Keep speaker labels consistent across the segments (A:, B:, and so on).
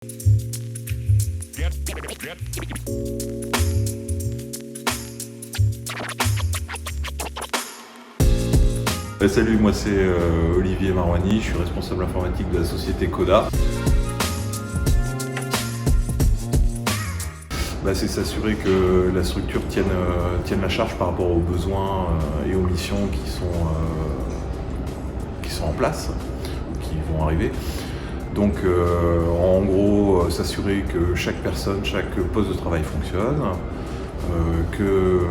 A: Salut, moi c'est Olivier Marouani, je suis responsable informatique de la société Coda. C'est s'assurer que la structure tienne la charge par rapport aux besoins et aux missions qui sont en place, qui vont arriver. Donc en gros, s'assurer que chaque personne, chaque poste de travail fonctionne, que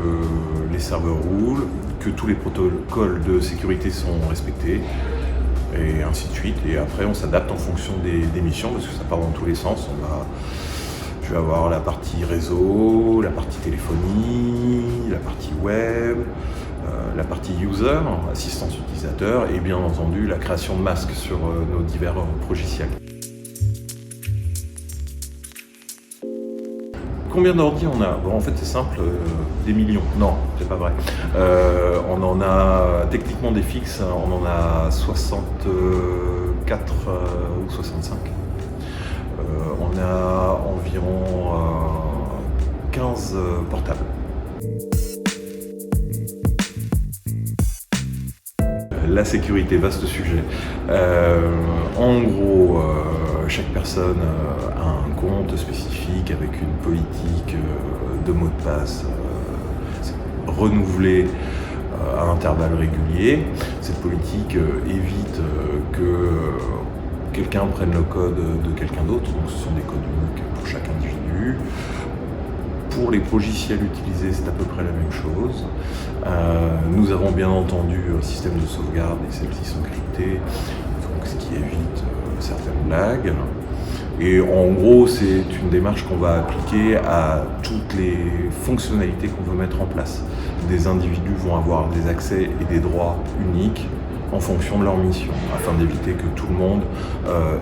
A: les serveurs roulent, que tous les protocoles de sécurité sont respectés, et ainsi de suite. Et après, on s'adapte en fonction des missions, parce que ça part dans tous les sens. Je vais avoir la partie réseau, la partie téléphonie, la partie web, la partie user, assistance utilisateur, et bien entendu la création de masques sur nos divers logiciels. Combien d'ordi on a? En fait c'est simple, des millions. Non, c'est pas vrai. On en a techniquement des fixes, on en a 64 ou 65. On a environ 15 portables. La sécurité, vaste sujet. En gros, chaque personne a un compte spécifique avec une politique de mot de passe renouvelée à intervalles réguliers. Cette politique évite que quelqu'un prenne le code de quelqu'un d'autre, donc ce sont des codes uniques pour chaque individu. Pour les logiciels utilisés, c'est à peu près la même chose. Nous avons bien entendu un système de sauvegarde et celles-ci sont cryptées, donc ce qui évite certaines blagues. Et en gros, c'est une démarche qu'on va appliquer à toutes les fonctionnalités qu'on veut mettre en place. Des individus vont avoir des accès et des droits uniques en fonction de leur mission, afin d'éviter que tout le monde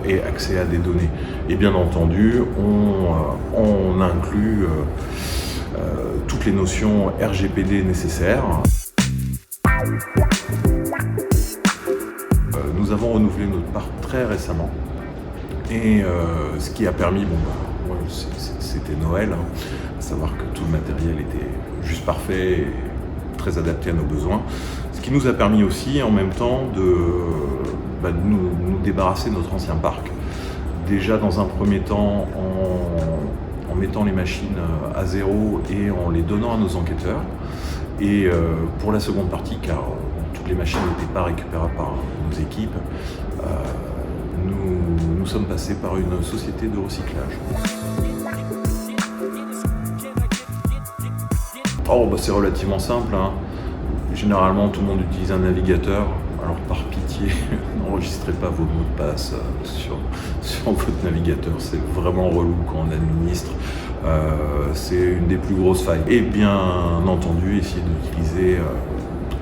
A: ait accès à des données. Et bien entendu, on inclut toutes les notions RGPD nécessaires. Nous avons renouvelé notre parc très récemment, et ce qui a permis, c'était Noël, à savoir que tout le matériel était juste parfait et très adapté à nos besoins. Ce qui nous a permis aussi en même temps de nous débarrasser de notre ancien parc. Déjà dans un premier temps en mettant les machines à zéro et en les donnant à nos enquêteurs. Et pour la seconde partie, car toutes les machines n'étaient pas récupérables par nos équipes, nous sommes passés par une société de recyclage. C'est relativement simple, hein. Généralement, tout le monde utilise un navigateur, alors par pitié, n'enregistrez pas vos mots de passe sur votre navigateur, c'est vraiment relou quand on administre, c'est une des plus grosses failles. Et bien entendu, essayez d'utiliser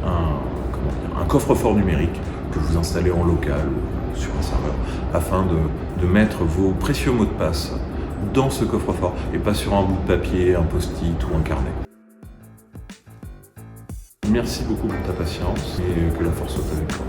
A: un coffre-fort numérique que vous installez en local ou sur un serveur, afin de mettre vos précieux mots de passe dans ce coffre-fort, et pas sur un bout de papier, un post-it ou un carnet. Merci beaucoup pour ta patience et que la force soit avec toi.